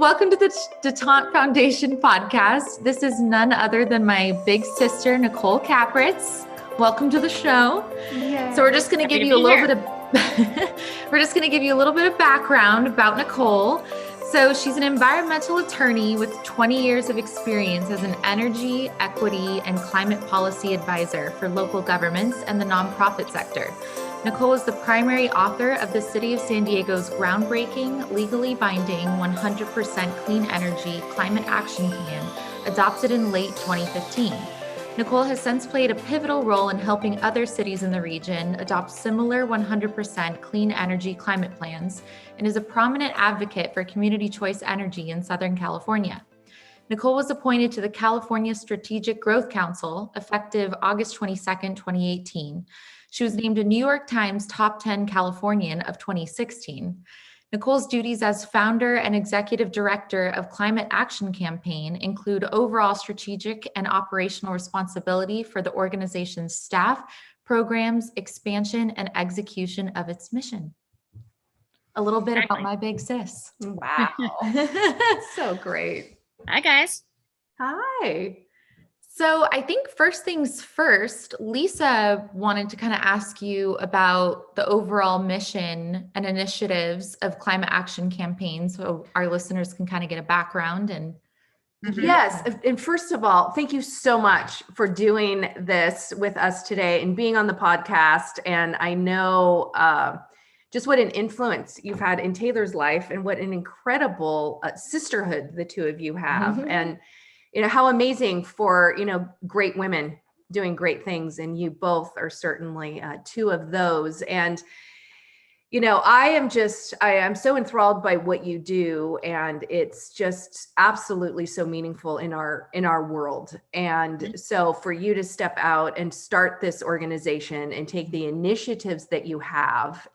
Welcome to the Détente Foundation podcast. This is none other than my big sister, Nicole Capretz. Welcome to the show. Yay. So we're just going to give you a little bit of background about Nicole. So she's an environmental attorney with 20 years of experience as an energy, equity, and climate policy advisor for local governments and the nonprofit sector. Nicole is the primary author of the City of San Diego's groundbreaking, legally binding 100% clean energy climate action plan, adopted in late 2015. Nicole has since played a pivotal role in helping other cities in the region adopt similar 100% clean energy climate plans and is a prominent advocate for community choice energy in Southern California. Nicole was appointed to the California Strategic Growth Council effective August 22nd, 2018. She was named a New York Times Top 10 Californian of 2016. Nicole's duties as founder and executive director of Climate Action Campaign include overall strategic and operational responsibility for the organization's staff, programs, expansion, and execution of its mission. A little bit about my big sis. Wow. So great. Hi, guys. Hi. So I think first things first, Lisa wanted to kind of ask you about the overall mission and initiatives of Climate Action Campaign, so our listeners can kind of get a background. And Yes. And first of all, thank you so much for doing this with us today and being on the podcast. And I know just what an influence you've had in Taylor's life and what an incredible sisterhood the two of you have. Mm-hmm. And how amazing for, great women doing great things. And you both are certainly two of those. And, I am so enthralled by what you do. And it's just absolutely so meaningful in our world. And so for you to step out and start this organization and take the initiatives that you have.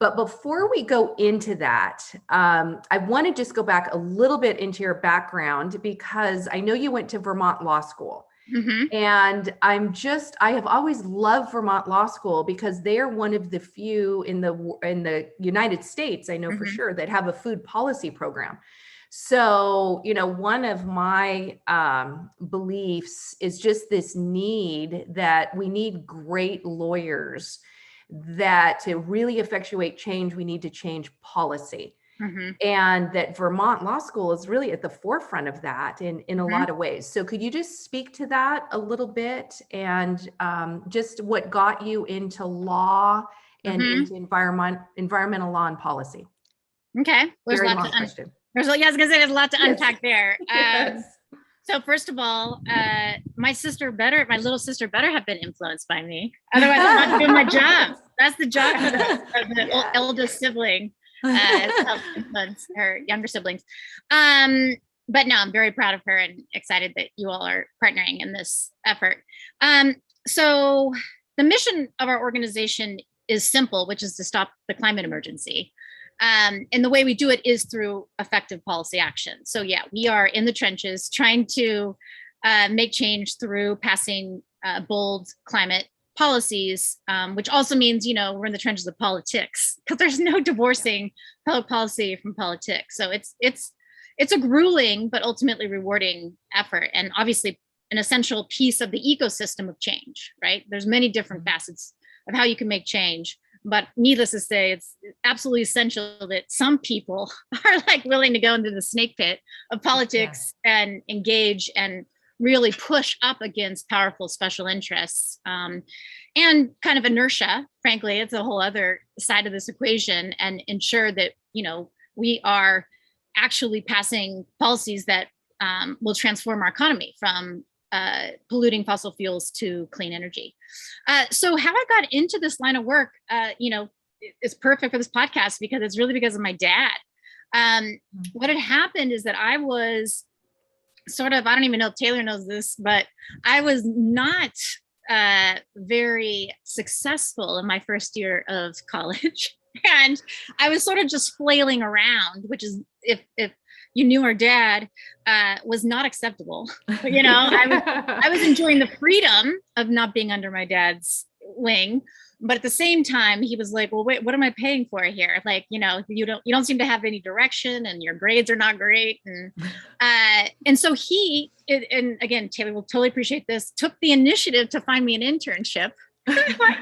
But before we go into that, I want to just go back a little bit into your background, because I know you went to Vermont Law School. Mm-hmm. And I have always loved Vermont Law School because they're one of the few in the United States, I know mm-hmm. for sure, that have a food policy program. So, one of my beliefs is just this need that we need great lawyers, that to really effectuate change, we need to change policy. Mm-hmm. And that Vermont Law School is really at the forefront of that in a mm-hmm. lot of ways. So could you just speak to that a little bit, and just what got you into law and mm-hmm. into environmental law and policy? Okay. There's a lot to unpack there. Yes. So first of all, my little sister better have been influenced by me. Otherwise, I'm not doing my job. That's the job of the eldest sibling, help influence her younger siblings. But no, I'm very proud of her and excited that you all are partnering in this effort. So the mission of our organization is simple, which is to stop the climate emergency. And the way we do it is through effective policy action. So yeah, we are in the trenches trying to make change through passing bold climate policies, which also means, we're in the trenches of politics, because there's no divorcing public policy from politics. So it's a grueling but ultimately rewarding effort, and obviously an essential piece of the ecosystem of change, right? There's many different facets of how you can make change. But needless to say, it's absolutely essential that some people are willing to go into the snake pit of politics and engage and really push up against powerful special interests and kind of inertia. Frankly, it's a whole other side of this equation, and ensure that, we are actually passing policies that will transform our economy from polluting fossil fuels to clean energy. So how I got into this line of work, is perfect for this podcast, because it's really because of my dad. What had happened is that I was I don't even know if Taylor knows this, but I was not very successful in my first year of college. And I was sort of just flailing around, which is, if you knew our dad, was not acceptable. I was enjoying the freedom of not being under my dad's wing, But at the same time, he was like, well, wait, what am I paying for here? Like, you don't seem to have any direction and your grades are not great. And so and again, Taylor will totally appreciate this, took the initiative to find me an internship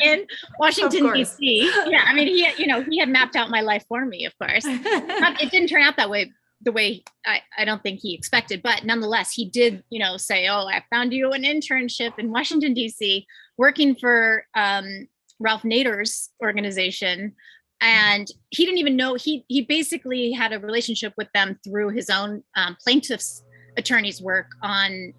in Washington, DC. Yeah. I mean, he had mapped out my life for me, of course. It didn't turn out that way, the way I don't think he expected, but nonetheless, he did, say, oh, I found you an internship in Washington, DC, working for Ralph Nader's organization. And he didn't even know, he basically had a relationship with them through his own plaintiff's attorney's work on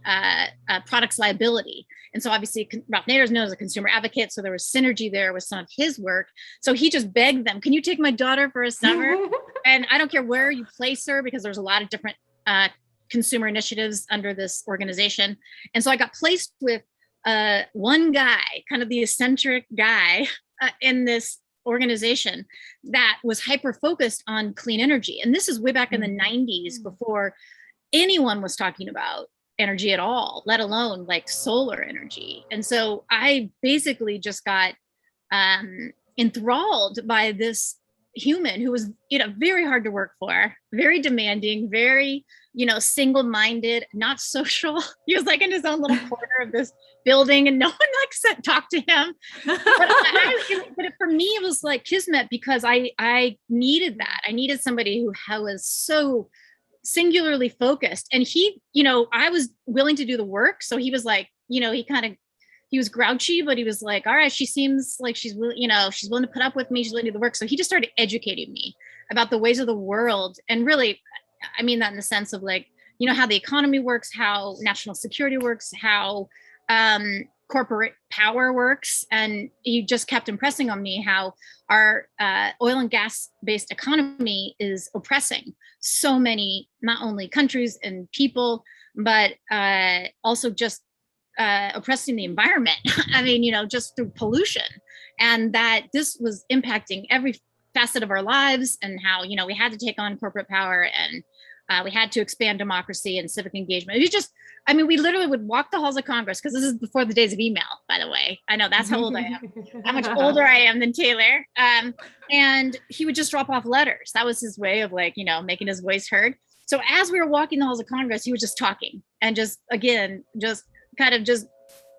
products liability. And so obviously Ralph Nader's known as a consumer advocate. So there was synergy there with some of his work. So he just begged them, can you take my daughter for a summer? And I don't care where you place her, because there's a lot of different consumer initiatives under this organization. And so I got placed with one guy, kind of the eccentric guy in this organization that was hyper focused on clean energy. And this is way back in the 90s, before anyone was talking about energy at all, let alone like solar energy. And so I basically just got enthralled by this human who was, very hard to work for, very demanding, very, single-minded, not social. He was like in his own little corner of this building and no one talked to him. But for me, it was like kismet, because I needed that. I needed somebody who was so singularly focused. And he, I was willing to do the work. So he was like, he was grouchy, but he was like, all right, she seems like she's willing, she's willing to put up with me. She's willing to do the work. So he just started educating me about the ways of the world. And really, I mean that in the sense of like, how the economy works, how national security works, how corporate power works. And he just kept impressing on me how our oil and gas based economy is oppressing so many, not only countries and people, but also just oppressing the environment. I mean, just through pollution, and that this was impacting every facet of our lives, and how, we had to take on corporate power, and we had to expand democracy and civic engagement. We literally would walk the halls of Congress, because this is before the days of email, by the way. I know that's how old I am, how much older I am than Taylor. And he would just drop off letters. That was his way of like, making his voice heard. So as we were walking the halls of Congress, he was just talking and just kind of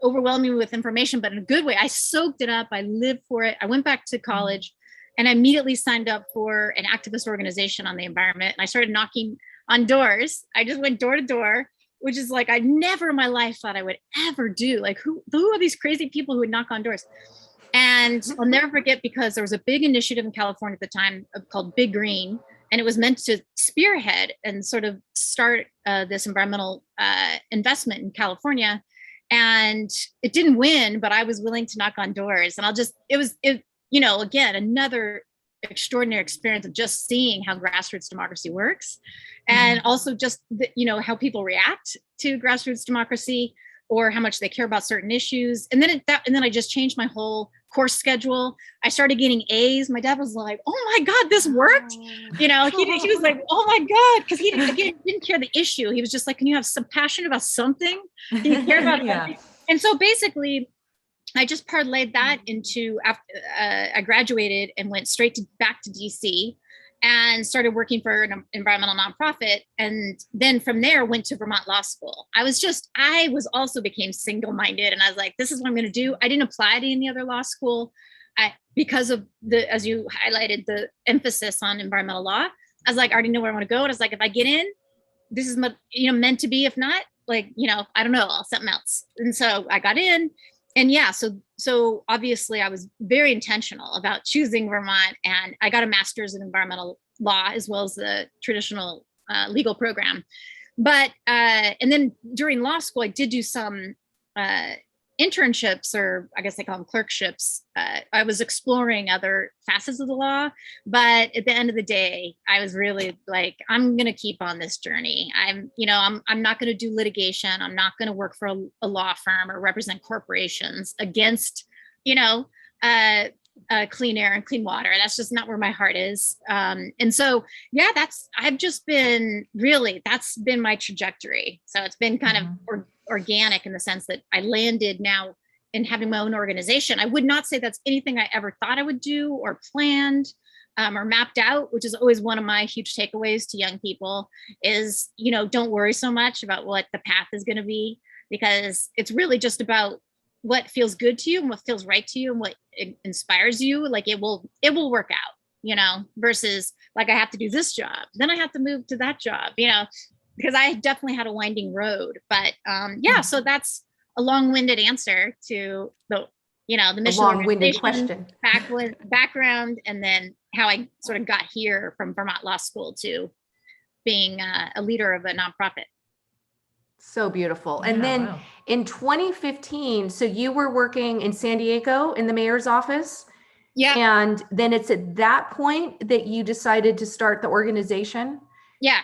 overwhelming me with information, but in a good way. I soaked it up. I lived for it. I went back to college and I immediately signed up for an activist organization on the environment. And I started knocking on doors. I just went door to door, which is like, I never in my life thought I would ever do. Like, who are these crazy people who would knock on doors? And I'll never forget, because there was a big initiative in California at the time called Big Green. And it was meant to spearhead and sort of start this environmental investment in California. And it didn't win, but I was willing to knock on doors. And again, another extraordinary experience of just seeing how grassroots democracy works, and also just how people react to grassroots democracy, or how much they care about certain issues. And then I just changed my whole course schedule. I started getting A's. My dad was like, "Oh my God, this worked!" He was like, "Oh my God," because he didn't care the issue. He was just like, "Can you have some passion about something? Can you care about something?" And so basically, I just parlayed that into after I graduated and went straight back to DC and started working for an environmental nonprofit. And then from there went to Vermont Law School. I also became single-minded, and I was like, this is what I'm going to do. I didn't apply to any other law school because of as you highlighted, the emphasis on environmental law. I was like, I already know where I want to go. And I was like, if I get in, this is meant to be. If not, I don't know, something else. And so I got in. And so obviously I was very intentional about choosing Vermont, and I got a master's in environmental law as well as the traditional legal program. But, and then during law school, I did do some internships, or I guess they call them clerkships. I was exploring other facets of the law, but at the end of the day, I was really like, I'm going to keep on this journey. I'm not going to do litigation. I'm not going to work for a law firm or represent corporations against, clean air and clean water. That's just not where my heart is. And so, that's been my trajectory. So it's been kind of organic in the sense that I landed now in having my own organization. I would not say that's anything I ever thought I would do or planned or mapped out, which is always one of my huge takeaways to young people is, don't worry so much about what the path is going to be, because it's really just about what feels good to you and what feels right to you and what inspires you. Like it will work out, versus like I have to do this job, then I have to move to that job, because I definitely had a winding road. But so that's a long-winded answer to the mission, long-winded question, background, and then how I sort of got here from Vermont Law School to being a leader of a nonprofit. So beautiful. And then in 2015, so you were working in San Diego in the mayor's office. Yeah. And then it's at that point that you decided to start the organization. Yeah.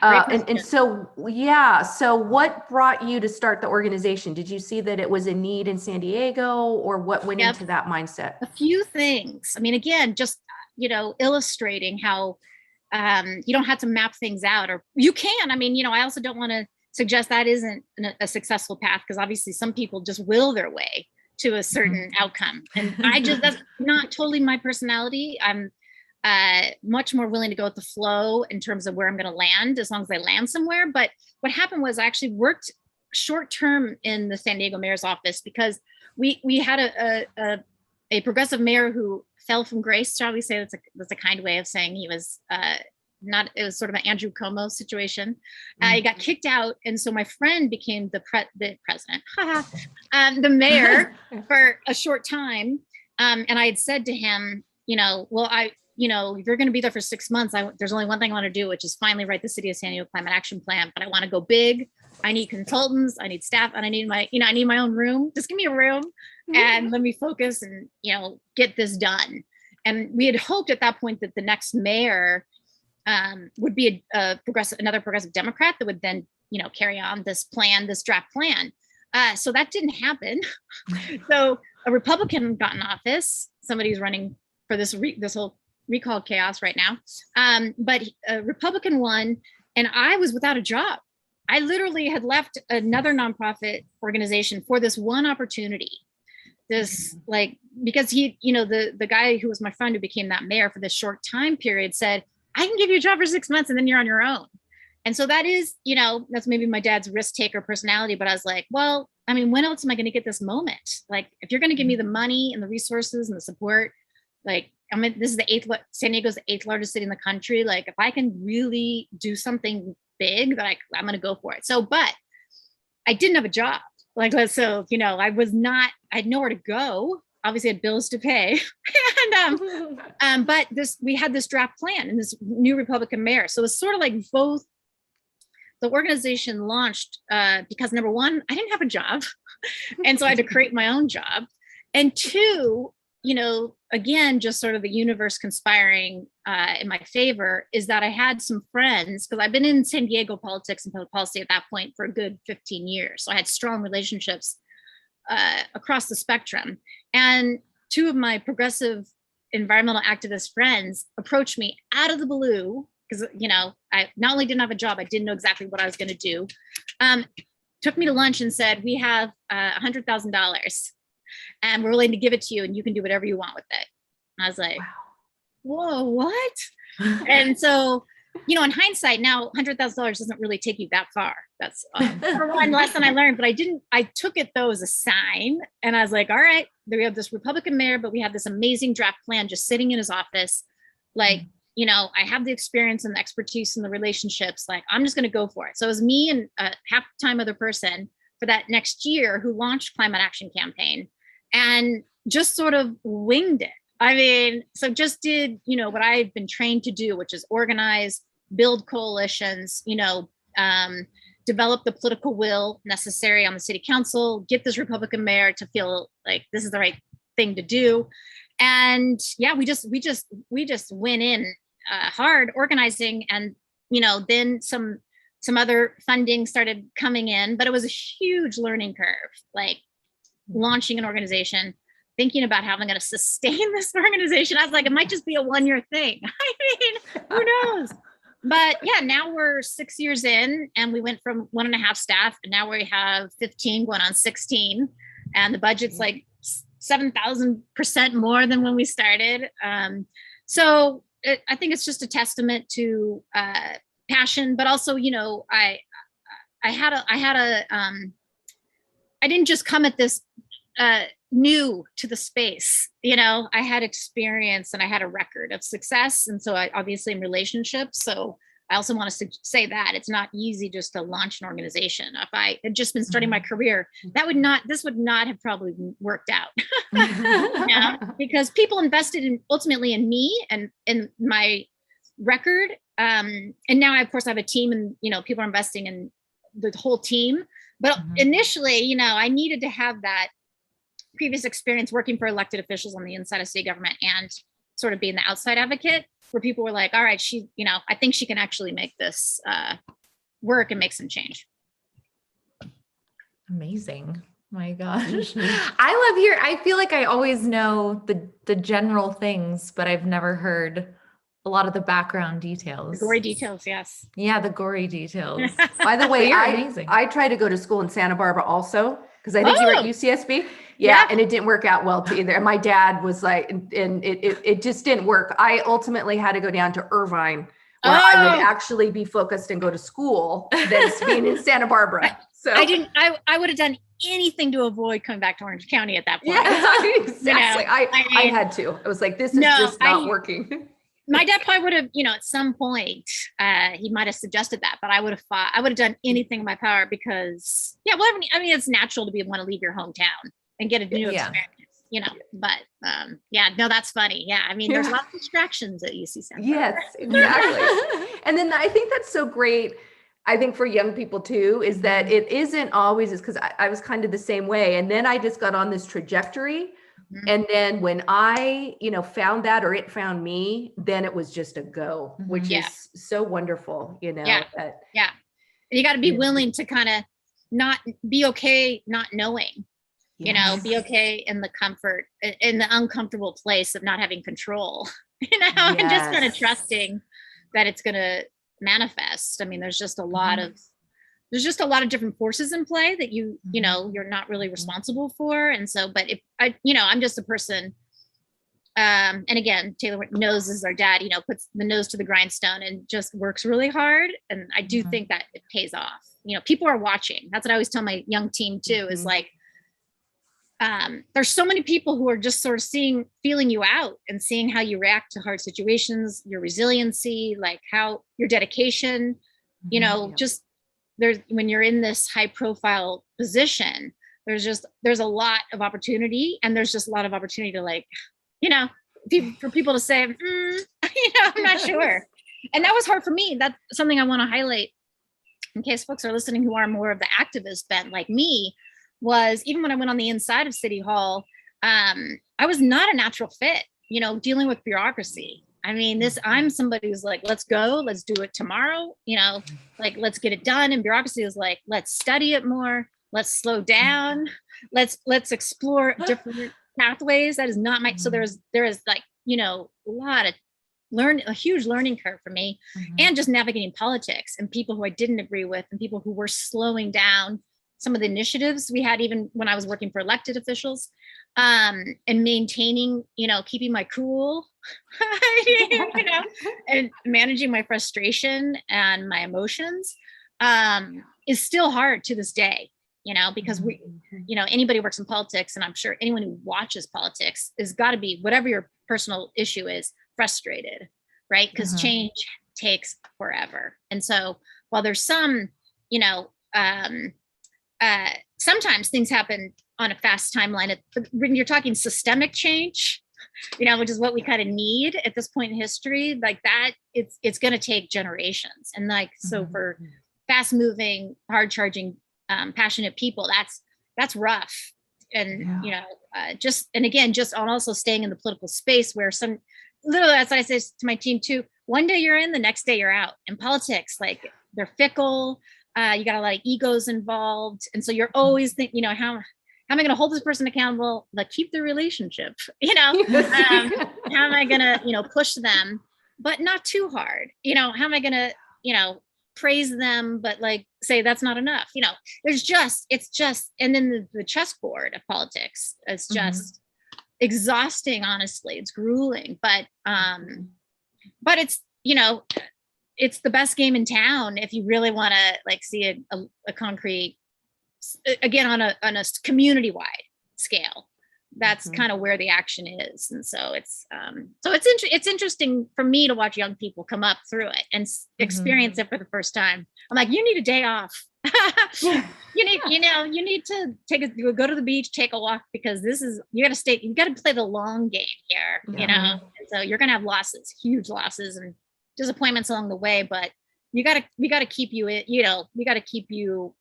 So what brought you to start the organization? Did you see that it was a need in San Diego, or what went into that mindset? A few things. I mean, again, just, illustrating how you don't have to map things out, or you can. I mean, I also don't want to suggest that isn't a successful path, because obviously some people just will their way to a certain outcome. And that's not totally my personality. I'm much more willing to go with the flow in terms of where I'm going to land, as long as I land somewhere. But what happened was I actually worked short term in the San Diego mayor's office, because we had a progressive mayor who fell from grace, shall we say. That's a kind way of saying he was it was sort of an Andrew Cuomo situation. He got kicked out. And so my friend became the president, the mayor for a short time. And I had said to him, if you're going to be there for 6 months, there's only one thing I want to do, which is finally write the City of San Diego Climate Action Plan. But I want to go big. I need consultants, I need staff, and I need my own room. Just give me a room and let me focus and, get this done. And we had hoped at that point that the next mayor would be another progressive Democrat that would then, carry on this draft plan. So that didn't happen. So a Republican got in office. Somebody's running for this whole recall chaos right now. But a Republican won, and I was without a job. I literally had left another nonprofit organization for this one opportunity. Because he, the guy who was my friend who became that mayor for this short time period said, I can give you a job for 6 months and then you're on your own. And so that is, that's maybe my dad's risk taker personality. But I was like, well, I mean, when else am I going to get this moment? Like, if you're going to give me the money and the resources and the support, like, this is San Diego's the 8th largest city in the country. Like, if I can really do something big, that I'm going to go for it. So, but I didn't have a job. I had nowhere to go. Obviously I had bills to pay. And, but we had this draft plan and this new Republican mayor. So it's sort of like both. The organization launched because number one, I didn't have a job. And so I had to create my own job. And two, again, just sort of the universe conspiring in my favor is that I had some friends, because I've been in San Diego politics and public policy at that point for a good 15 years. So I had strong relationships across the spectrum. And two of my progressive environmental activist friends approached me out of the blue, because, I not only didn't have a job, I didn't know exactly what I was going to do. Took me to lunch and said, we have $100,000 and we're willing to give it to you and you can do whatever you want with it. And I was like, wow. Whoa, what? And so, in hindsight now, $100,000 doesn't really take you that far. That's one lesson I learned, but I took it though as a sign. And I was like, all right, we have this Republican mayor, but we have this amazing draft plan just sitting in his office. Like, I have the experience and the expertise and the relationships. Like, I'm just going to go for it. So it was me and a half-time other person for that next year who launched Climate Action Campaign and just sort of winged it. I mean, so just did, what I've been trained to do, which is organize, build coalitions, develop the political will necessary on the city council, get this Republican mayor to feel like this is the right thing to do. And yeah, we just went in hard organizing, and, then some other funding started coming in, but it was a huge learning curve, like launching an organization, thinking about how I'm going to sustain this organization. I was like, it might just be a 1-year thing. I mean, who knows? But yeah, now we're 6 years in, and we went from 1.5 staff, and now we have 15 going on 16, and the budget's like 7,000% more than when we started. So I think it's just a testament to passion, but also, I didn't just come at this new to the space. I had experience and I had a record of success. And so I obviously in relationships. So I also want to say that it's not easy just to launch an organization. If I had just been starting my career, this would not have probably worked out. Because people invested ultimately in me and in my record. And now of course I have a team and, people are investing in the whole team. But initially, I needed to have that previous experience working for elected officials on the inside of state government and sort of being the outside advocate where people were like, all right, I think she can actually make this work and make some change. Amazing. My gosh. I feel like I always know the general things, but I've never heard a lot of the background details. The gory details, yes. Yeah, the gory details. By the way, amazing. I tried to go to school in Santa Barbara also, because I think you were at UCSB. Yeah, and it didn't work out well either. And my dad was like, and it just didn't work. I ultimately had to go down to Irvine, where I would actually be focused and go to school than being in Santa Barbara. So I would have done anything to avoid coming back to Orange County at that point. Yeah, exactly. I had to. I was like, this is just not working. My dad probably would have, at some point, he might have suggested that, but I would have done anything in my power because, it's natural to want to leave your hometown and get a new experience, but that's funny. Yeah. There's lots of distractions at UC Santa. Yes, exactly. And then I think that's so great. I think for young people too, is that it isn't always because I was kind of the same way. And then I just got on this trajectory. And then when I, found that or it found me, then it was just a go, which is so wonderful, Yeah. And you got to be willing to kind of not be okay, not knowing, be okay in the comfort, in the uncomfortable place of not having control, and just kind of trusting that it's going to manifest. There's just a lot of different forces in play that you're not really responsible for. And so, but if I'm just a person, and again, Taylor knows as our dad, puts the nose to the grindstone and just works really hard. And I do think that it pays off. People are watching. That's what I always tell my young team too, is like, there's so many people who are just sort of feeling you out and seeing how you react to hard situations, your resiliency, like how your dedication, just when you're in this high profile position, there's a lot of opportunity, and there's just a lot of opportunity to for people to say, I'm not sure. And that was hard for me. That's something I want to highlight in case folks are listening who are more of the activist bent like me, was even when I went on the inside of City Hall, I was not a natural fit, dealing with bureaucracy. I'm somebody who's like, let's go, let's do it tomorrow, let's get it done. And bureaucracy is like, let's study it more, let's slow down, let's explore different pathways. That is not my, so there is like, a huge learning curve for me, and just navigating politics and people who I didn't agree with and people who were slowing down some of the initiatives we had, even when I was working for elected officials, and maintaining, keeping my cool, and managing my frustration and my emotions, is still hard to this day, because anybody works in politics, and I'm sure anyone who watches politics has got to be, whatever your personal issue is, frustrated, right? Because change takes forever. And so while there's some, sometimes things happen on a fast timeline. When you're talking systemic change, which is what we kind of need at this point in history, like that, it's going to take generations. And so for fast moving, hard charging, passionate people, that's rough. And, just on also staying in the political space where literally, that's what I say to my team too. One day you're in, the next day you're out. In politics, like, they're fickle. You got a lot of egos involved. And so you're always thinking, how am I going to hold this person accountable? Like, keep the relationship, how am I going to, push them, but not too hard? How am I going to, praise them, but like say that's not enough? It's just, and then the chessboard of politics is just, exhausting, honestly. It's grueling, but it's, it's the best game in town if you really want to like see a concrete, again, on a community wide scale. That's kind of where the action is. And so it's interesting for me to watch young people come up through it and experience it for the first time. I'm like, you need a day off. You need to go to the beach, take a walk, because you got to play the long game here, And so you're going to have losses, huge losses and disappointments along the way, but we got to keep you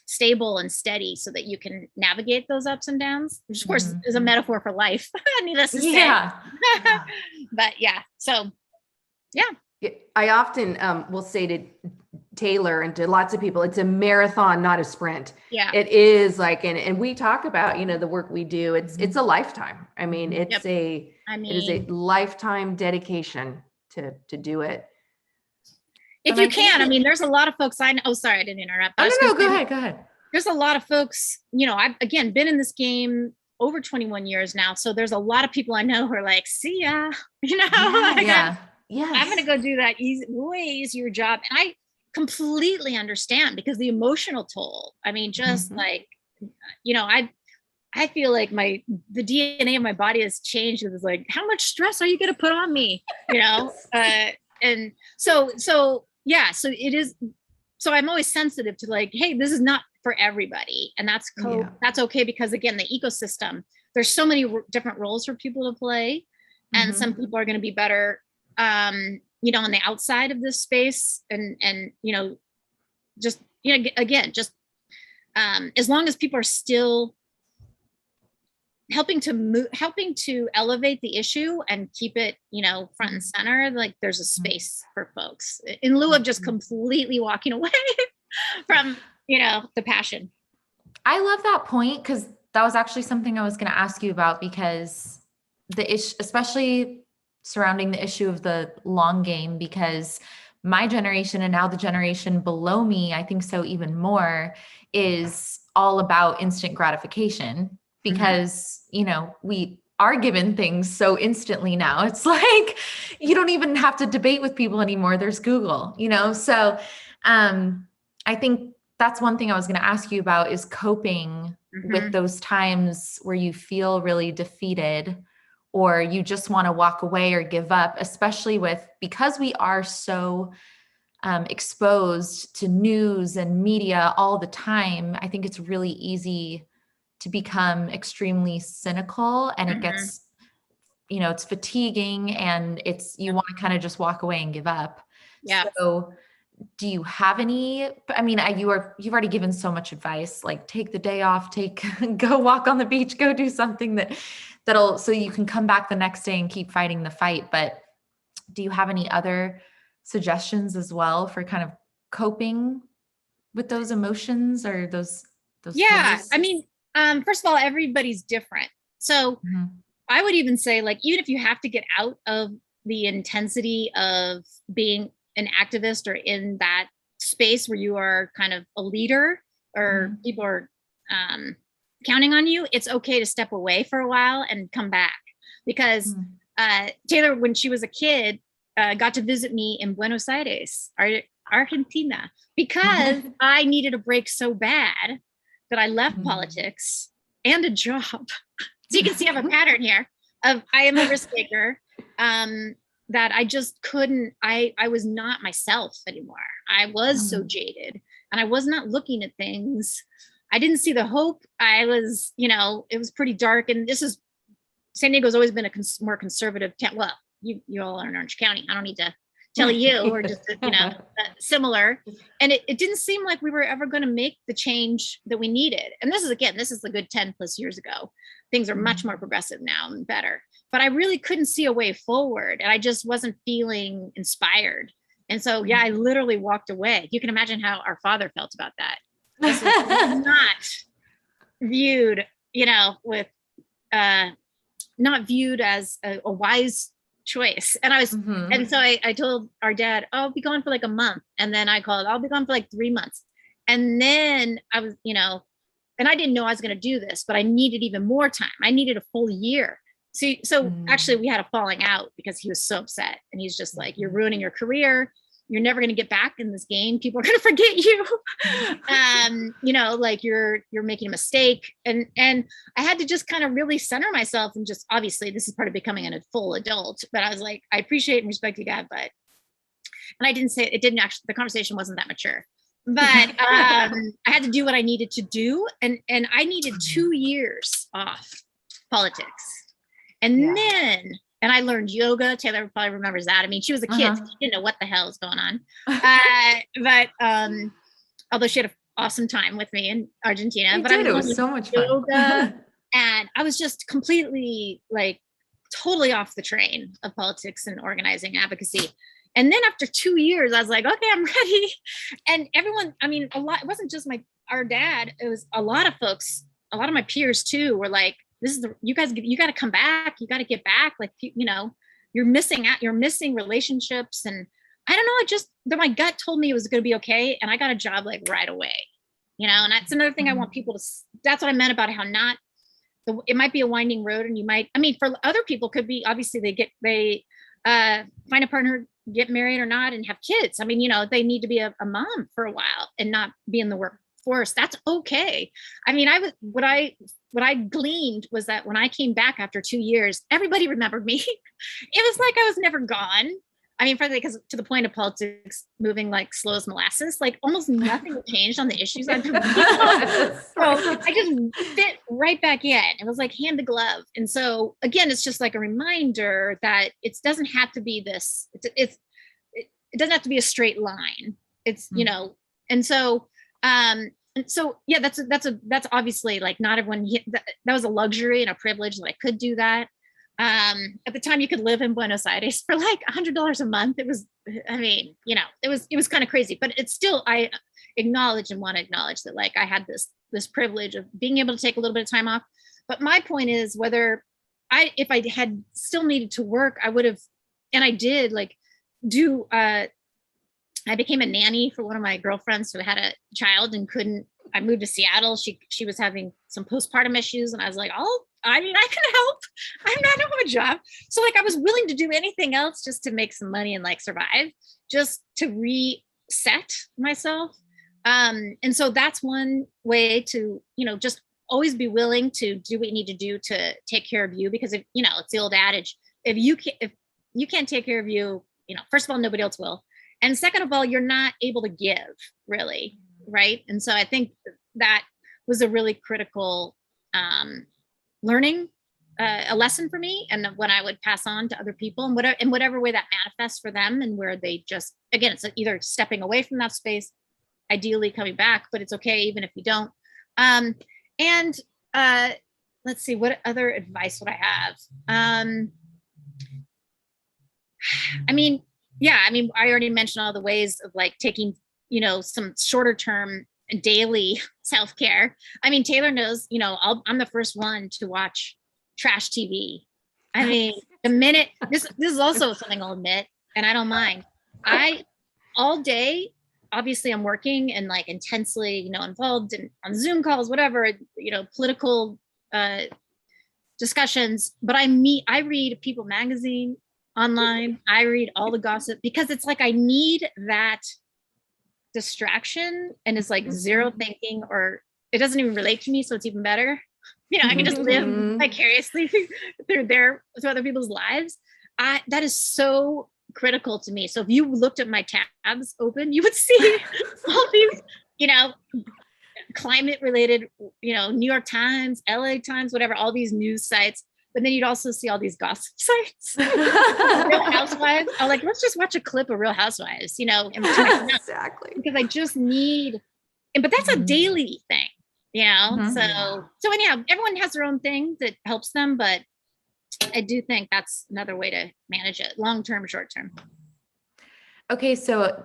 stable and steady so that you can navigate those ups and downs, which of course is a metaphor for life. Needless to say. But so I often will say to Taylor and to lots of people, it's a marathon, not a sprint. It is like, and we talk about, the work we do, it's a lifetime. I mean, it is a lifetime dedication to do it. If you can, there's a lot of folks I know. Oh, sorry, I didn't interrupt. No, go ahead. There's a lot of folks, I've again been in this game over 21 years now. So there's a lot of people I know who are like, see ya, I'm going to go do that way easier job. And I completely understand, because the emotional toll, just like, I feel like the DNA of my body has changed. It was like, how much stress are you going to put on me? And so it is. So I'm always sensitive to like, hey, this is not for everybody. And that's okay. Because again, the ecosystem, there's so many different roles for people to play. And some people are going to be better, on the outside of this space. And as long as people are still helping to elevate the issue and keep it, front and center, like there's a space for folks in lieu of just completely walking away from, the passion. I love that point, because that was actually something I was going to ask you about, because the issue, especially surrounding the issue of the long game, because my generation and now the generation below me, I think so even more, is all about instant gratification, because, we are given things so instantly now. It's like, you don't even have to debate with people anymore. There's Google, so I think that's one thing I was going to ask you about, is coping with those times where you feel really defeated, or you just want to walk away or give up, especially because we are so exposed to news and media all the time. I think it's really easy to become extremely cynical, and it gets, it's fatiguing, and you want to kind of just walk away and give up. So do you have any, you've already given so much advice, like take the day off, go walk on the beach, go do something that'll, so you can come back the next day and keep fighting the fight. But do you have any other suggestions as well for kind of coping with those emotions or those? Feelings? First of all, everybody's different. So I would even say, like, even if you have to get out of the intensity of being an activist or in that space where you are kind of a leader or people are counting on you, it's okay to step away for a while and come back. Because Taylor, when she was a kid, got to visit me in Buenos Aires, Argentina, because I needed a break so bad that I left politics and a job. So you can see I have a pattern here of I am a risk taker, that I just couldn't, I was not myself anymore. I was so jaded and I was not looking at things. I didn't see the hope. I was, it was pretty dark. And San Diego's always been a more conservative town. Well, you all are in Orange County. I don't need to tell you, or just, similar. And it didn't seem like we were ever going to make the change that we needed. And this is a good 10 plus years ago. Things are much more progressive now and better, but I really couldn't see a way forward, and I just wasn't feeling inspired. And so, I literally walked away. You can imagine how our father felt about that. This was not viewed, not viewed as a wise choice. And I was, and so I told our dad, oh, I'll be gone for like a month. And then I called, I'll be gone for like 3 months. And then I was, and I didn't know I was going to do this, but I needed even more time. I needed a full year. So actually we had a falling out because he was so upset, and he's just like, you're ruining your career. You're never going to get back in this game. People are going to forget you. You know, like you're making a mistake. And I had to just kind of really center myself, and just, obviously this is part of becoming a full adult, but I was like, I appreciate and respect you, Dad, but, and I didn't say, it didn't actually, the conversation wasn't that mature, but I had to do what I needed to do. And I needed 2 years off politics. And then, and I learned yoga. Taylor probably remembers that. I mean, she was a kid, so she didn't know what the hell was going on. But although she had an awesome time with me in Argentina, It was so much fun. Yoga, and I was just completely, like, totally off the train of politics and organizing advocacy. And then after 2 years, I was like, okay, I'm ready. And everyone, I mean, it wasn't just our dad. It was a lot of folks, a lot of my peers too, were like, you got to come back. You got to get back. Like, you know, you're missing relationships. And I don't know, my gut told me it was going to be okay. And I got a job like right away, you know, and that's another thing I want people to, that's what I meant about how it might be a winding road, and for other people could be, obviously they find a partner, get married or not, and have kids. I mean, you know, they need to be a mom for a while and not be in the workforce. That's okay. I mean, what I gleaned was that when I came back after 2 years, everybody remembered me. It was like I was never gone. I mean, frankly, because to the point of politics moving like slow as molasses, like almost nothing changed on the issues I've been working on. So I just fit right back in. It was like hand to glove. And so again, it's just like a reminder that it doesn't have to be this. It doesn't have to be a straight line. It's, you know, and so yeah, that's obviously, like, not everyone, that was a luxury and a privilege that I could do that. At the time you could live in Buenos Aires for like $100 a month. It was, I mean, you know, it was kind of crazy, but it's still, I acknowledge and want to acknowledge that, like, I had this privilege of being able to take a little bit of time off. But my point is, if I had still needed to work, I would have, and I did, like, I became a nanny for one of my girlfriends who had a child and I moved to Seattle. She was having some postpartum issues, and I was like, I can help. I don't have a job. So, like, I was willing to do anything else just to make some money and, like, survive, just to reset myself. And so that's one way to, you know, just always be willing to do what you need to do to take care of you. Because if, you know, it's the old adage, if you can't take care of you, you know, first of all, nobody else will. And second of all, you're not able to give, really, right? And so I think that was a really critical learning, a lesson for me, and what I would pass on to other people, and in whatever way that manifests for them, and where they just, again, it's either stepping away from that space, ideally coming back, but it's okay even if you don't. Let's see, what other advice would I have? I already mentioned all the ways of, like, taking, you know, some shorter term daily self-care. I mean, Taylor knows, you know, I'm the first one to watch trash TV. I mean, the minute, this is also something I'll admit, and I don't mind. All day, obviously I'm working and, like, intensely, you know, involved on Zoom calls, whatever, you know, political discussions, but I read People magazine online. I read all the gossip, because it's like I need that distraction, and it's like zero thinking, or it doesn't even relate to me, so it's even better. You know, I can just live vicariously through other people's lives. That is so critical to me. So if you looked at my tabs open, you would see all these, you know, climate related, you know, New York Times, LA Times, whatever, all these news sites. But then you'd also see all these gossip sites. Real Housewives. I'm like, let's just watch a clip of Real Housewives, you know. Exactly. Because I just need, but that's a daily thing, you know. So anyhow, everyone has their own thing that helps them, but I do think that's another way to manage it, long term, short term. Okay, so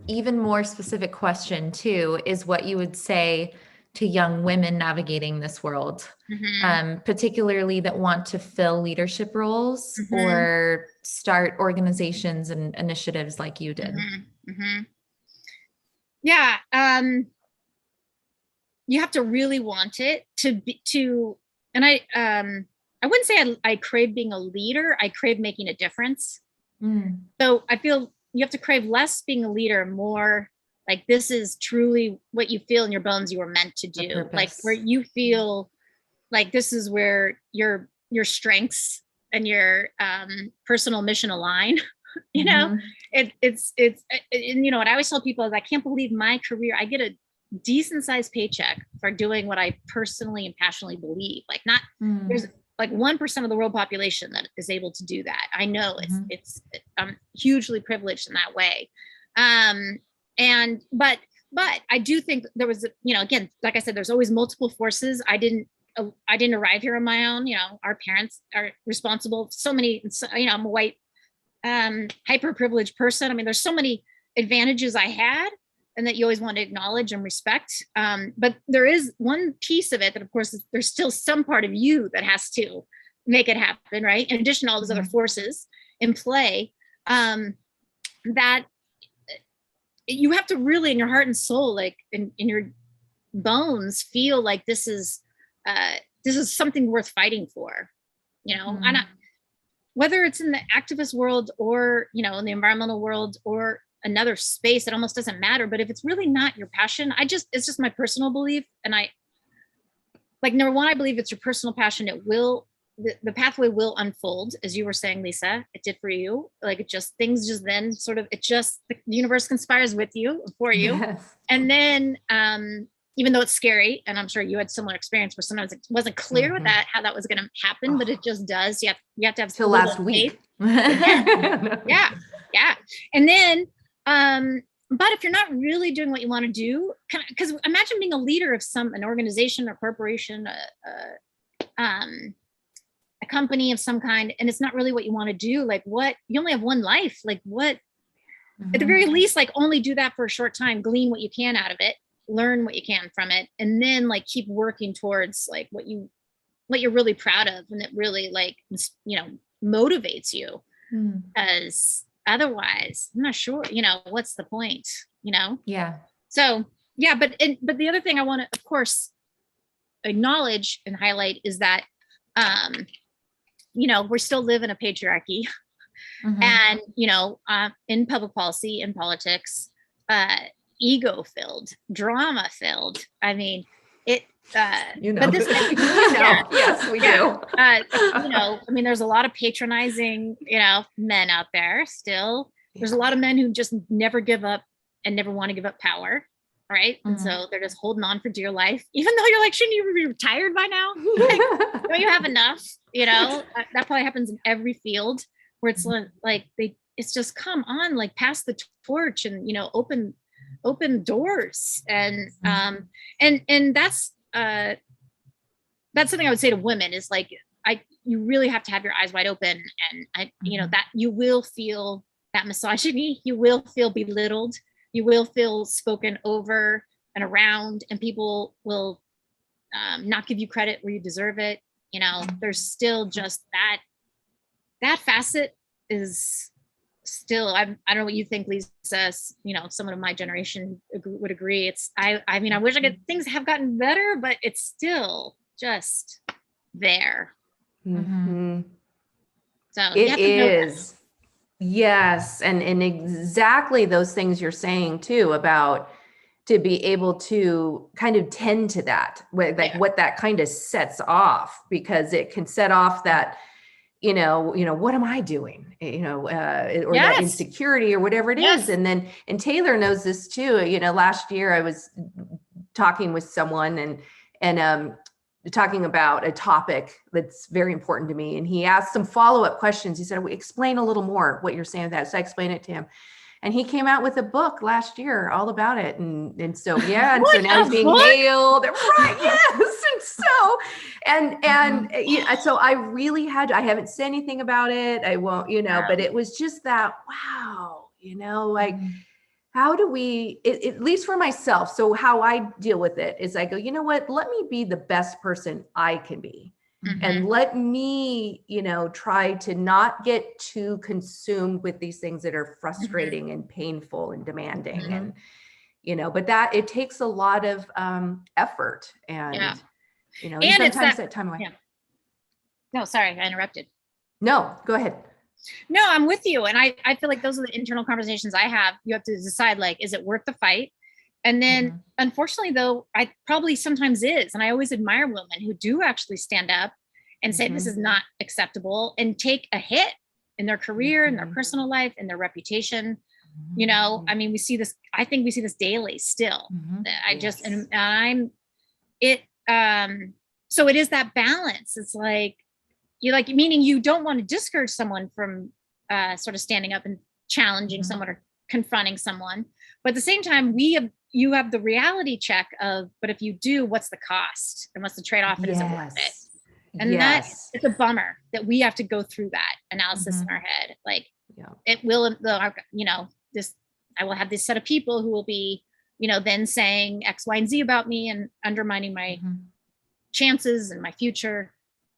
even more specific question too is what you would say to young women navigating this world, particularly that want to fill leadership roles or start organizations and initiatives like you did. Yeah. you have to really want it and I wouldn't say I crave being a leader. I crave making a difference. So I feel you have to crave less being a leader, more like this is truly what you feel in your bones you were meant to do. Like where you feel like this is where your strengths and your personal mission align. You know, it's and you know what I always tell people is I can't believe my career, I get a decent sized paycheck for doing what I personally and passionately believe. Like not there's like 1% of the world population that is able to do that. I know it's I'm hugely privileged in that way. And but I do think there was, you know, again, like I said, there's always multiple forces. I didn't arrive here on my own. You know, our parents are responsible. So many, you know, I'm a white, hyper privileged person. I mean, there's so many advantages I had, and that you always want to acknowledge and respect. But there is one piece of it that, of course, there's still some part of you that has to make it happen, right? In addition to all those other forces in play, that you have to really, in your heart and soul, like in your bones, feel like this is something worth fighting for. You know, and whether it's in the activist world or, you know, in the environmental world or another space, it almost doesn't matter. But if it's really not your passion, it's just my personal belief. And I like, number one, I believe it's your personal passion. The pathway will unfold, as you were saying, Lisa, it did for you. Like things then sort of, the universe conspires with you, for you. Yes. And then, even though it's scary, and I'm sure you had similar experience where sometimes it wasn't clear with that, how that was going to happen, but it just does. You have to have till last week. Yeah. And then, but if you're not really doing what you want to do, because imagine being a leader of an organization or corporation, a company of some kind, and it's not really what you want to do. Like you only have one life. Like at the very least, like only do that for a short time, glean what you can out of it, learn what you can from it, and then like keep working towards like what you're really proud of, and that really like, you know, motivates you. Because otherwise, I'm not sure, you know, what's the point, you know? Yeah. So yeah, but the other thing I want to, of course, acknowledge and highlight is that, you know, we still live in a patriarchy, and, you know, in public policy and politics, ego filled, drama filled. I mean, you know, but this, yes, we do. You know, I mean, there's a lot of patronizing, you know, men out there still. There's a lot of men who just never give up and never want to give up power. Right. And so they're just holding on for dear life, even though you're like, shouldn't you be retired by now? Like, don't you have enough? You know, that probably happens in every field where it's like, it's just come on, like pass the torch and, you know, open doors. And, and that's something I would say to women is like, you really have to have your eyes wide open. And you know, that you will feel that misogyny, you will feel belittled, you will feel spoken over and around, and people will not give you credit where you deserve it. You know, there's still just that facet is still, I don't know what you think, Lisa, you know, someone of my generation would agree. I mean, I wish things have gotten better, but it's still just there. So it is. Yes. And exactly those things you're saying too, about to be able to kind of tend to that, like what that kind of sets off, because it can set off that, you know, what am I doing? You know, or that insecurity or whatever it is. And Taylor knows this too. You know, last year I was talking with someone and talking about a topic that's very important to me. And he asked some follow-up questions. He said, explain a little more what you're saying with that. So I explained it to him. And he came out with a book last year all about it. And so, yeah. And so now he's being hailed. Right. Yes. And so I really I haven't said anything about it. I won't, you know, but it was just that, wow, you know, like, how do we, at least for myself, so how I deal with it is I go, you know what, let me be the best person I can be. And let me, you know, try to not get too consumed with these things that are frustrating and painful and demanding. And, but that it takes a lot of effort and, and sometimes that time away. Yeah. No, sorry, I interrupted. No, go ahead. No, I'm with you. And I feel like those are the internal conversations I have. You have to decide, like, is it worth the fight? And then unfortunately, though, I probably sometimes is. And I always admire women who do actually stand up and say, this is not acceptable, and take a hit in their career, in their personal life, in their reputation. I mean, we see this, I think we see this daily still. So it is that balance. It's like, meaning you don't want to discourage someone from sort of standing up and challenging someone or confronting someone. But at the same time, you have the reality check of, but if you do, what's the cost and what's the trade-off, and is it worth it? And that it's a bummer that we have to go through that analysis in our head. Like it will, I will have this set of people who will be, then saying X, Y, and Z about me and undermining my chances and my future.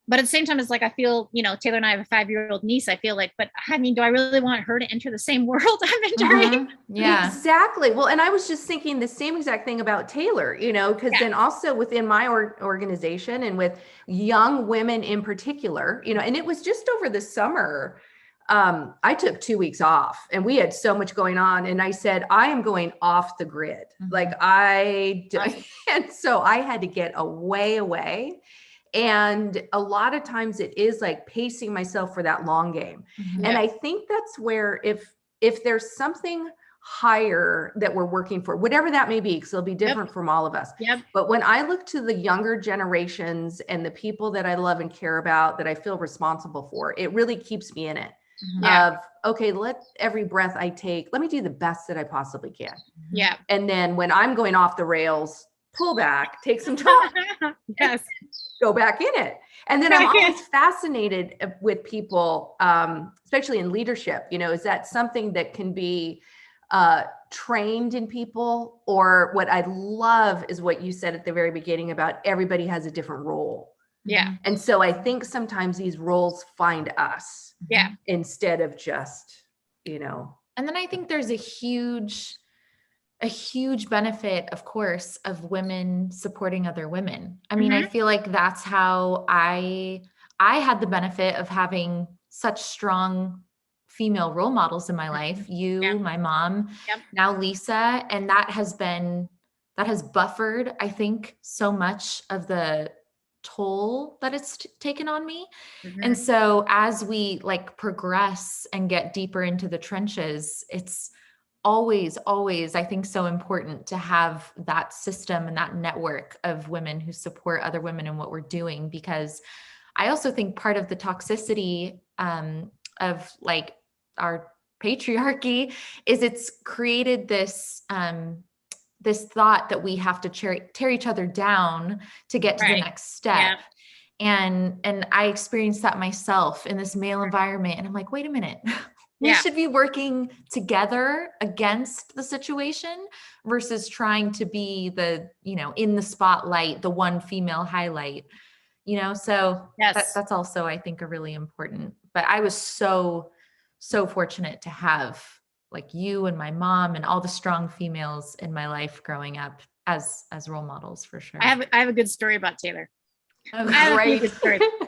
But at the same time, it's like, I feel, Taylor and I have a 5-year-old niece. I feel like, but I mean, do I really want her to enter the same world I'm entering? Yeah, exactly. Well, and I was just thinking the same exact thing about Taylor, because then also within my organization and with young women in particular, and it was just over the summer, I took 2 weeks off and we had so much going on. And I said, I am going off the grid. And so I had to get away. And a lot of times it is like pacing myself for that long game. And I think that's where if there's something higher that we're working for, whatever that may be, because it'll be different from all of us. But when I look to the younger generations and the people that I love and care about, that I feel responsible for, it really keeps me in it. Of, okay, let every breath I take, let me do the best that I possibly can. And then when I'm going off the rails, pull back, take some time. Go back in it. And then I'm always fascinated with people, especially in leadership, is that something that can be trained in people? Or what I love is what you said at the very beginning about everybody has a different role. And so I think sometimes these roles find us instead of just, And then I think there's a huge benefit, of course, of women supporting other women. I mean, I feel like that's how I had the benefit of having such strong female role models in my life. You, my mom, now Lisa, and that has buffered, I think, so much of the toll that it's taken on me. And so as we progress and get deeper into the trenches, it's always, I think, so important to have that system and that network of women who support other women in what we're doing, because I also think part of the toxicity of our patriarchy is it's created this thought that we have to tear each other down to get to the next step. And I experienced that myself in this male environment. And I'm like, wait a minute. We should be working together against the situation versus trying to be the, in the spotlight, the one female highlight, so that's also, I think, a really important, but I was so fortunate to have you and my mom and all the strong females in my life growing up as role models, for sure. I have a good story about Taylor. Oh, great.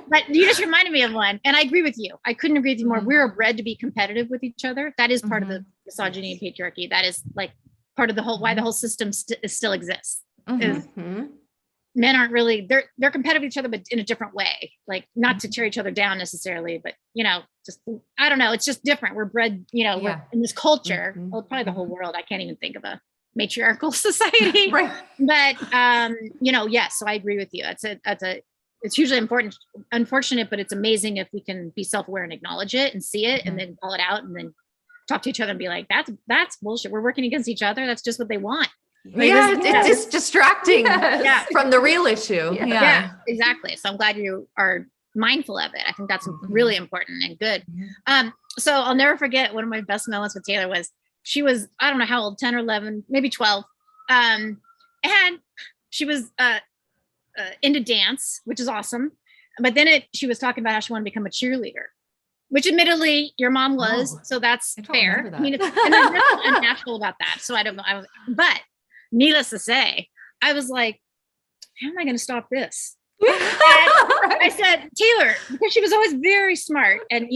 But you just reminded me of one, and I agree with you. I couldn't agree with you more. We're bred to be competitive with each other. That is part of the misogyny and patriarchy. That is part of the whole why the whole system still exists. Is men aren't really they're competitive with each other, but in a different way. Not to tear each other down necessarily, but just I don't know. It's just different. We're bred, we're in this culture. Well, probably the whole world. I can't even think of a matriarchal society. But yes, so I agree with you. It's hugely important, unfortunate, but it's amazing if we can be self-aware and acknowledge it and see it and then call it out and then talk to each other and be like, that's bullshit. We're working against each other. That's just what they want. It's just distracting from the real issue. Yeah, exactly. So I'm glad you are mindful of it. I think that's really important and good. So I'll never forget one of my best moments with Taylor was she was, I don't know how old, 10 or 11, maybe 12. And she was into dance, which is awesome. But then she was talking about how she wanted to become a cheerleader, which admittedly your mom was. So that's fair. That. I mean, and there's nothing unnatural about that. So I don't know. But needless to say, I was like, how am I going to stop this? I said, Taylor, because she was always very smart and,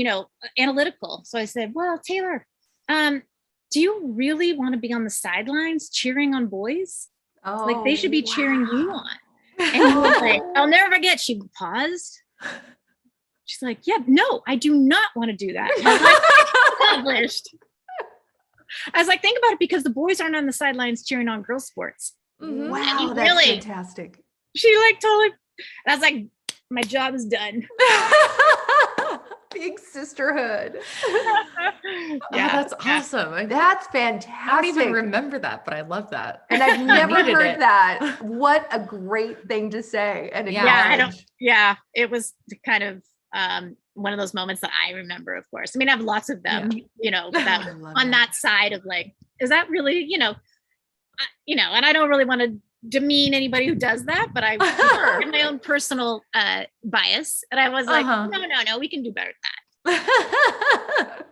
analytical. So I said, well, Taylor, do you really want to be on the sidelines cheering on boys? Oh, like they should be cheering you on. And he was like, I'll never forget. She paused. She's like, yeah, no, I do not want to do that. My life is accomplished. I was like, think about it, because the boys aren't on the sidelines cheering on girls' sports. Wow, that's fantastic. She like totally, and I was like, my job is done. Big sisterhood. Yeah, that's awesome. That's fantastic. I don't even remember that, but I love that. And I've never heard that. What a great thing to say. And It was kind of one of those moments that I remember, of course. I mean, I have lots of them, that on that side of like, is that really, and I don't really want to demean anybody who does that, but I have my own personal bias, and I was like, no, we can do better than that.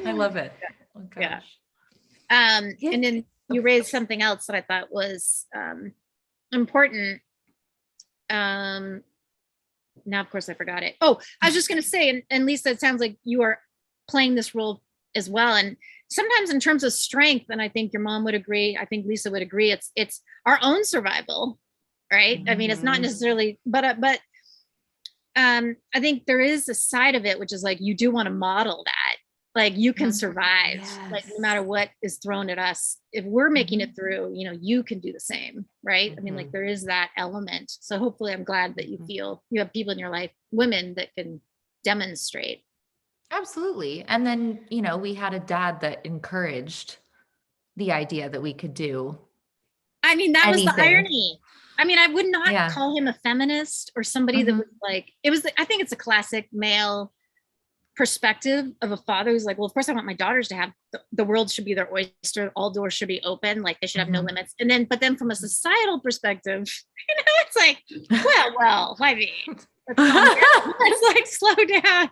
I love it. Oh, gosh. Yeah. And then you raised something else that I thought was important. Now, of course, I forgot it. Oh, I was just going to say, and Lisa, it sounds like you are playing this role as well. And sometimes in terms of strength, and I think your mom would agree, I think Lisa would agree, it's our own survival, right? I mean, it's not necessarily, but I think there is a side of it, which is like, you do want to model that, like you can survive, like no matter what is thrown at us. If we're making it through, you can do the same, right? I mean, like there is that element. So hopefully I'm glad that you feel you have people in your life, women that can demonstrate. Absolutely. And then, we had a dad that encouraged the idea that we could do. I mean, that was the irony. I mean, I would not call him a feminist or somebody that was like, I think it's a classic male perspective of a father who's like, well, of course I want my daughters to have, the world should be their oyster. All doors should be open. Like they should have no limits. But then from a societal perspective, it's like, well, I mean, let's like slow down.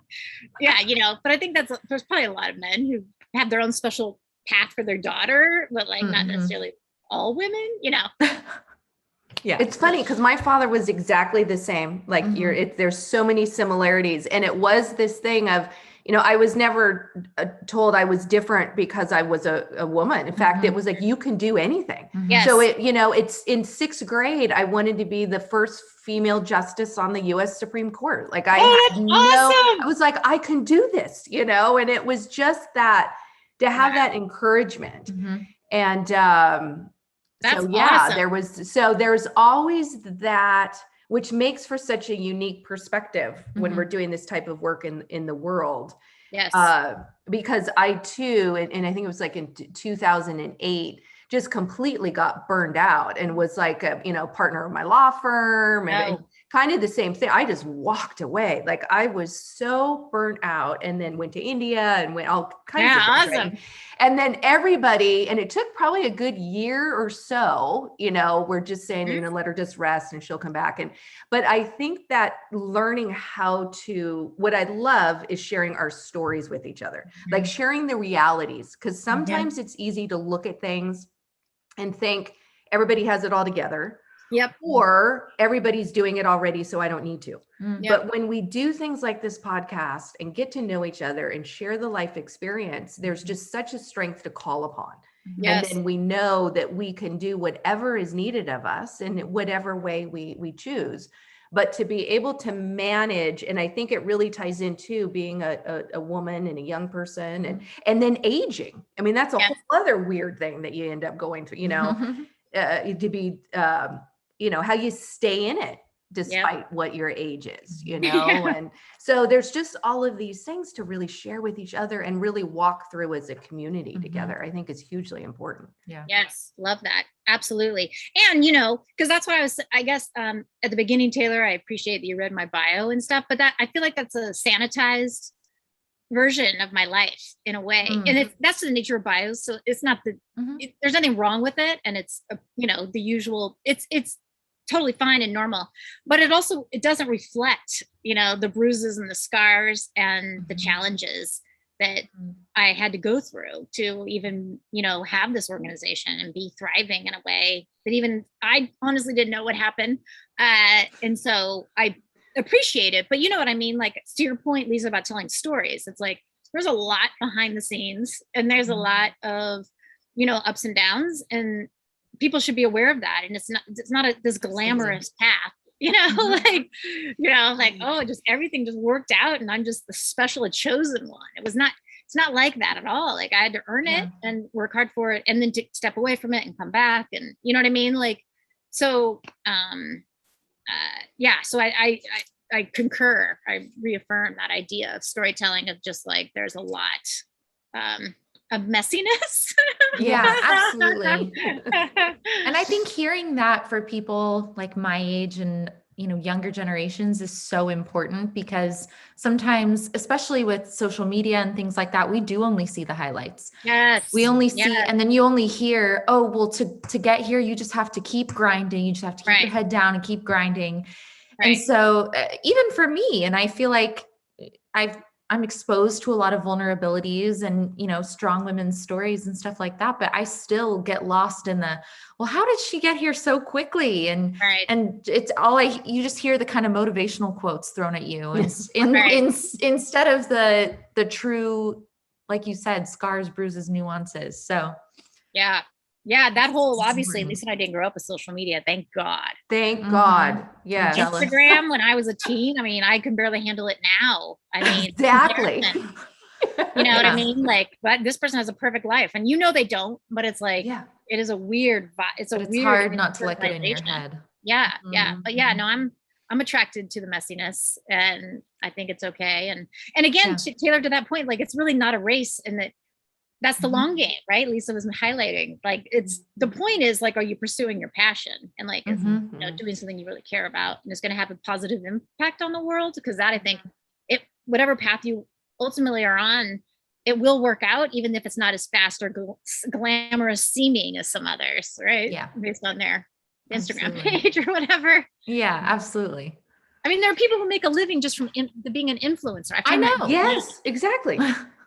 Yeah. But I think there's probably a lot of men who have their own special path for their daughter, but like not necessarily all women, Yeah. It's funny because my father was exactly the same. Like there's so many similarities. And it was this thing of, I was never told I was different because I was a woman. In fact, it was like, you can do anything. Yes. So it's in 6th grade, I wanted to be the first female justice on the US Supreme Court. Like I was like, I can do this, and it was just that to have that encouragement. And, that's awesome. There's always that, which makes for such a unique perspective when we're doing this type of work in the world. Yes. Because I too, and I think it was like in 2008, just completely got burned out and was like a, partner of my law firm and kind of the same thing. I just walked away. Like I was so burnt out, and then went to India and went all kinds of things. Awesome. And then everybody, and it took probably a good year or so, we're just saying, let her just rest and she'll come back. But I think that learning what I love is sharing our stories with each other, like sharing the realities. Cause sometimes it's easy to look at things and think everybody has it all together. Yep. Or everybody's doing it already, so I don't need to. But when we do things like this podcast and get to know each other and share the life experience, there's just such a strength to call upon. Yes. And then we know that we can do whatever is needed of us in whatever way we choose. But to be able to manage, and I think it really ties into being a woman and a young person and then aging. I mean, that's a whole other weird thing that you end up going through, to be, how you stay in it despite what your age is, and so there's just all of these things to really share with each other and really walk through as a community together. I think is hugely important. Yeah. Yes. Love that. Absolutely. And, because that's why I guess, at the beginning, Taylor, I appreciate that you read my bio and stuff, but I feel like that's a sanitized version of my life in a way. And that's the nature of bios. So it's not there's nothing wrong with it. And it's, the usual, it's totally fine and normal, but it doesn't reflect, the bruises and the scars and the challenges that I had to go through to even, have this organization and be thriving in a way that even I honestly didn't know what happened. And so I appreciate it, but you know what I mean? Like, to your point, Lisa, about telling stories, it's like, there's a lot behind the scenes and there's a lot of, ups and downs, and people should be aware of that. And it's not this glamorous path, like, oh, just everything just worked out and I'm just the special chosen one. It's not like that at all. Like, I had to earn it and work hard for it, and then to step away from it and come back. And you know what I mean? Like, so, so I concur. I reaffirm that idea of storytelling, of just like, there's a lot, of messiness. Yeah, absolutely. And I think hearing that for people like my age and, younger generations is so important, because sometimes, especially with social media and things like that, we do only see the highlights. Yes. We only see, and then you only hear, oh, well, to get here, you just have to keep grinding. You just have to keep your head down and keep grinding. Right. And so even for me, and I feel like I'm exposed to a lot of vulnerabilities and, strong women's stories and stuff like that, but I still get lost in well, how did she get here so quickly? And, and it's you just hear the kind of motivational quotes thrown at you instead of the true, like you said, scars, bruises, nuances. So yeah, that whole, obviously, Lisa and I didn't grow up with social media. Thank God. Thank God. Yeah. Instagram, when I was a teen, I can barely handle it now. Exactly. You know what I mean? Like, but this person has a perfect life, and they don't, but it's like, it is a weird, it's weird, hard not to let it in your head. Yeah. Yeah. But yeah, no, I'm attracted to the messiness, and I think it's okay. And again, Taylor, to that point, like, it's really not a race, and that's the long game, right? Lisa was highlighting, like, it's the point is, like, are you pursuing your passion and like, doing something you really care about, and it's going to have a positive impact on the world? Because that, I think, whatever path you ultimately are on, it will work out, even if it's not as fast or glamorous seeming as some others, right? Yeah. Based on their Instagram page or whatever. Yeah, absolutely. There are people who make a living just from being an influencer. I know. Yes, exactly.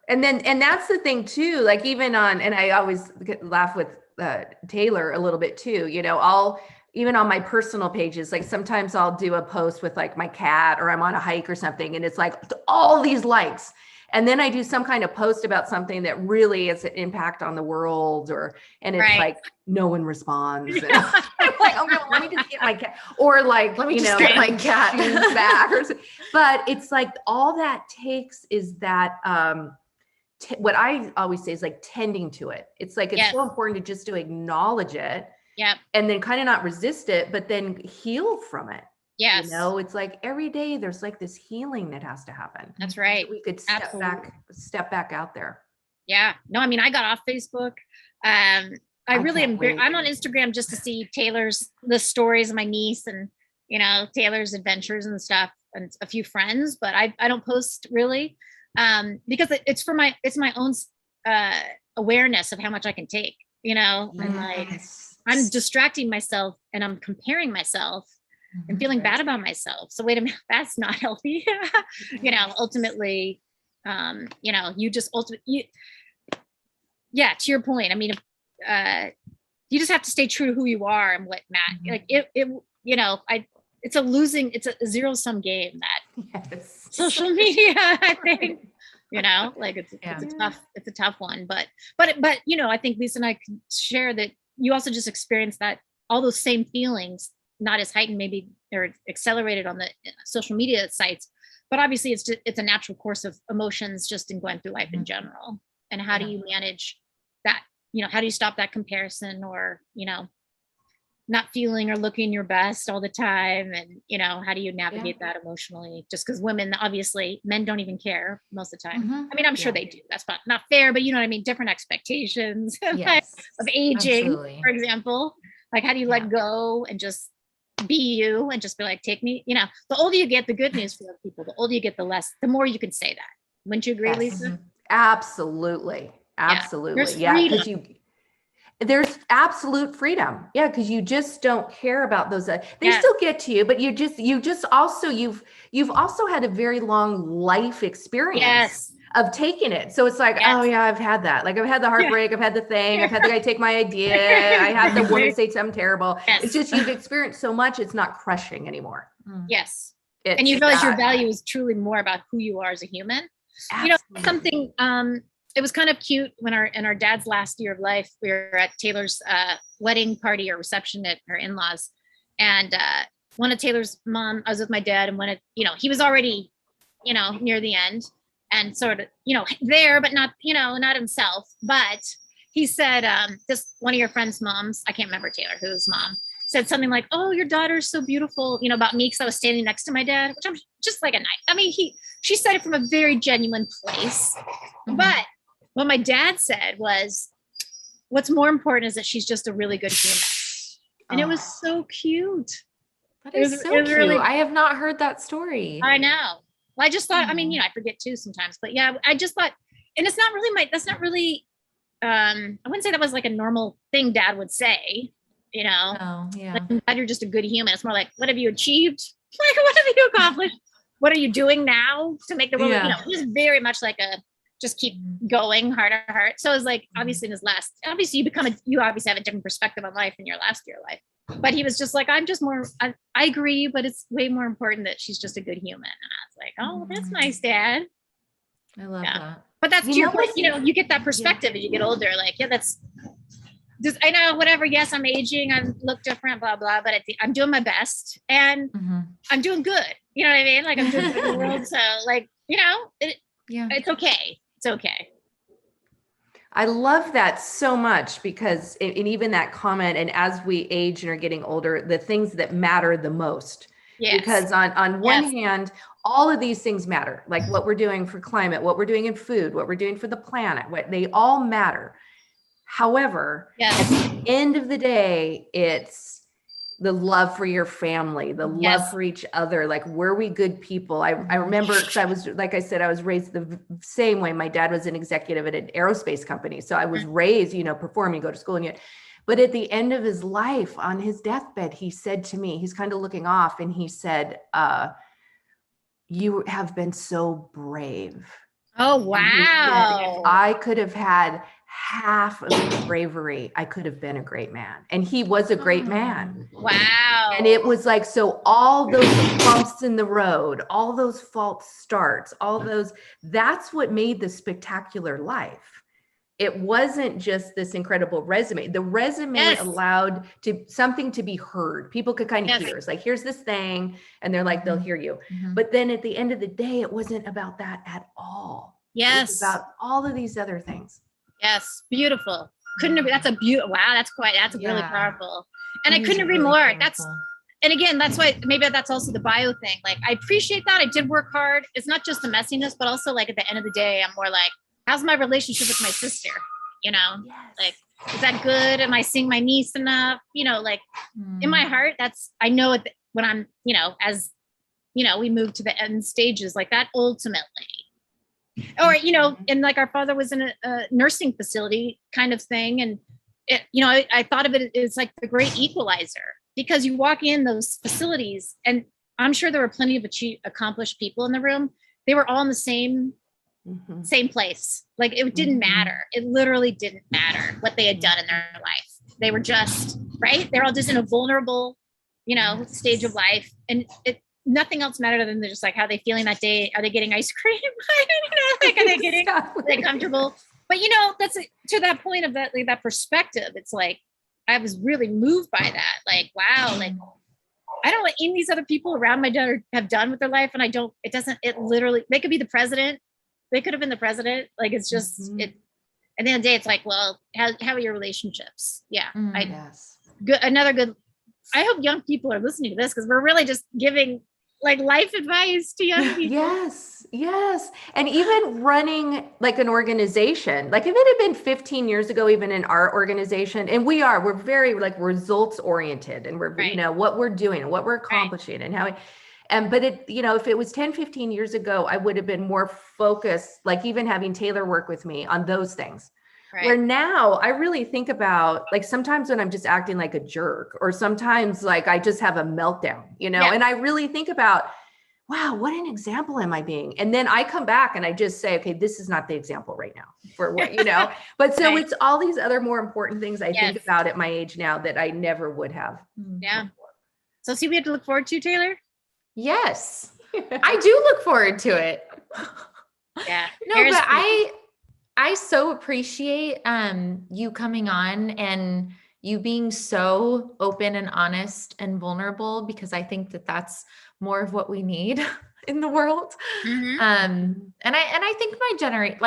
And that's the thing too, like, even and I always laugh with Taylor a little bit too, even on my personal pages, like, sometimes I'll do a post with like my cat, or I'm on a hike or something, and it's like all these likes. And then I do some kind of post about something that really has an impact on the world, and it's like, no one responds. And I'm like, okay, well, let me just get my cat, or like, let me just get my cat back. But it's like, all that takes is that, what I always say is like tending to it. It's like, it's so important to acknowledge it. Yeah. And then kind of not resist it, but then heal from it. Yes. It's like every day there's like this healing that has to happen. That's right. So we could step back out there. Yeah. No, I got off Facebook. I really am. I'm on Instagram just to see the stories of my niece and, Taylor's adventures and stuff, and a few friends, but I don't post really, because it's my own awareness of how much I can take, and like, I'm distracting myself and I'm comparing myself and feeling bad about myself. So wait a minute, that's not healthy. Ultimately, you just to your point. You just have to stay true to who you are and what Matt, like it's a zero-sum game, that social media, I think, like it's a tough one, but I think Lisa and I can share that you also just experienced that, all those same feelings, not as heightened maybe, or accelerated on the social media sites, but obviously it's a natural course of emotions just in going through life in general. And how do you manage that? How do you stop that comparison, or, not feeling or looking your best all the time? And, how do you navigate that emotionally? Just because women, obviously, men don't even care most of the time. I'm sure they do. That's not fair, but you know what I mean? Different expectations of aging, absolutely. For example. Like, how do you let go and just be you and just be like, take me, the older you get, the good news for people, the older you get, the more you can say that. Wouldn't you agree, Lisa? Absolutely. Yeah. Because there's absolute freedom. Yeah. Because you just don't care about those. They still get to you, but you've also had a very long life experience of taking it. So it's like, oh yeah, I've had that. Like I've had the heartbreak, I've had the thing, I've had the guy take my idea, I had the woman say something terrible. Yes. It's just, you've experienced so much, it's not crushing anymore. Yes. It's and you realize your value is truly more about who you are as a human. Absolutely. You know, something, it was kind of cute when in our dad's last year of life, we were at Taylor's wedding party or reception at her in-laws. And one of Taylor's mom, I was with my dad, and he was already, near the end and sort of, there, but not, not himself. But he said, this one of your friend's moms, I can't remember Taylor, whose mom, said something like, "Oh, your daughter's so beautiful," about me, because I was standing next to my dad, which I'm just like a night. I mean, she said it from a very genuine place. Mm-hmm. But what my dad said was, what's more important is that she's just a really good human. And it was so cute. That is so cute. Really, I have not heard that story. I know. Well, I just thought, I mean, I forget too sometimes, but yeah, I just thought, and it's not really that's not really, I wouldn't say that was like a normal thing Dad would say, Oh, yeah. Like, Dad, you're just a good human. It's more like, what have you achieved? Like, what have you accomplished? What are you doing now to make the world, he's very much like just keep going, heart to heart. So it was like, obviously obviously you obviously have a different perspective on life in your last year of life. But he was just like, I'm just more, I agree, but it's way more important that she's just a good human. And I was like, oh, that's nice, Dad. I love that. But that's your point, you get that perspective as you get older. Like, that's just, I know, whatever. Yes, I'm aging. I look different, blah, blah, but I'm doing my best and I'm doing good. You know what I mean? Like, I'm doing good in the world. So like, it's okay. It's okay. I love that so much, because and even that comment, and as we age and are getting older, the things that matter the most. Yes. Because on one hand, all of these things matter, like what we're doing for climate, what we're doing in food, what we're doing for the planet, they all matter. However, at the end of the day, it's the love for your family, the love for each other. Like, were we good people? I remember, because I was, like I said, I was raised the same way. My dad was an executive at an aerospace company. So I was raised, performing, go to school. But at the end of his life, on his deathbed, he said to me, he's kind of looking off, and he said, you have been so brave. Oh, wow. If I could have had half of his bravery, I could have been a great man. And he was a great man. Wow. And it was like, so all those bumps in the road, all those false starts, that's what made the spectacular life. It wasn't just this incredible resume. The resume allowed something to be heard. People could kind of hear. It's like, here's this thing. And they're like, they'll hear you. But then at the end of the day, it wasn't about that at all. Yes. It was about all of these other things. Yes. Beautiful. Couldn't agree. That's a beautiful, wow. That's really powerful. And I couldn't agree more. And again, that's why, maybe that's also the bio thing. Like, I appreciate that. I did work hard. It's not just the messiness, but also like at the end of the day, I'm more like, how's my relationship with my sister? Like, is that good? Am I seeing my niece enough? Like in my heart, I know it when I'm, as, we move to the end stages like that ultimately. Or, and like our father was in a nursing facility kind of thing. And, I thought of it as like the great equalizer, because you walk in those facilities, and I'm sure there were plenty of accomplished people in the room. They were all in the same place. Like, it didn't matter. It literally didn't matter what they had done in their life. They were just, right? They're all just in a vulnerable, stage of life. And nothing else mattered than just like, how are they feeling that day? Are they getting ice cream? Like, are they getting are they comfortable? But that's to that point of that, like, that perspective. It's like, I was really moved by that. Like, wow, like, I don't know what any of these other people around my dad have done with their life. And it literally, they could be the president. They could have been the president. Like, it's just, at the end of the day, it's like, well, how are your relationships? Yeah. Another good, I hope young people are listening to this, because we're really just giving like life advice to young people. Yes. And even running like an organization, like if it had been 15 years ago, even in our organization, and we're very like results oriented, and we're, what we're doing and what we're accomplishing and how but it, if it was 10, 15 years ago, I would have been more focused, like even having Taylor work with me on those things. Right. Where now I really think about, like, sometimes when I'm just acting like a jerk, or sometimes like I just have a meltdown, and I really think about, wow, what an example am I being? And then I come back and I just say, okay, this is not the example right now for what, but so Right. it's all these other more important things I think Yes. about at my age now that I never would have. Yeah. before. So see, we have to look forward to, Taylor. Yes, I do look forward to it. Yeah. No, Here's- but I so appreciate you coming on and you being so open and honest and vulnerable, because I think that that's more of what we need in the world. Mhm. And I think my generation,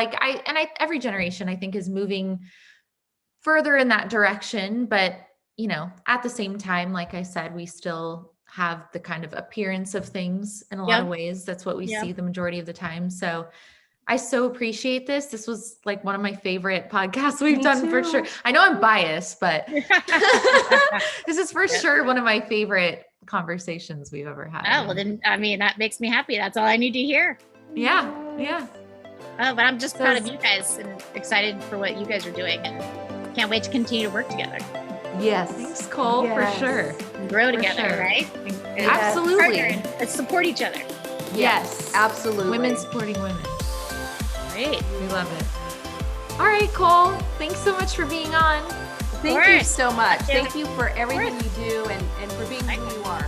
every generation I think is moving further in that direction, but at the same time, like I said, we still have the kind of appearance of things in a lot of ways. That's what we see the majority of the time. So I so appreciate this. This was like one of my favorite podcasts we've Me done for sure. too. I know I'm biased, but this is for sure one of my favorite conversations we've ever had. Oh, well then, I mean, that makes me happy. That's all I need to hear. Yeah. Oh, but I'm just proud of you guys and excited for what you guys are doing and can't wait to continue to work together Yes. Thanks, Cole, Yes. for sure. and grow together, sure. right? And Absolutely. partner and support each other. Yes. Absolutely. Women supporting women. Great. We love it. All right, Cole. Thanks so much for being on. Thank you course. so much. Yeah. Thank you for everything you do and for being who you are.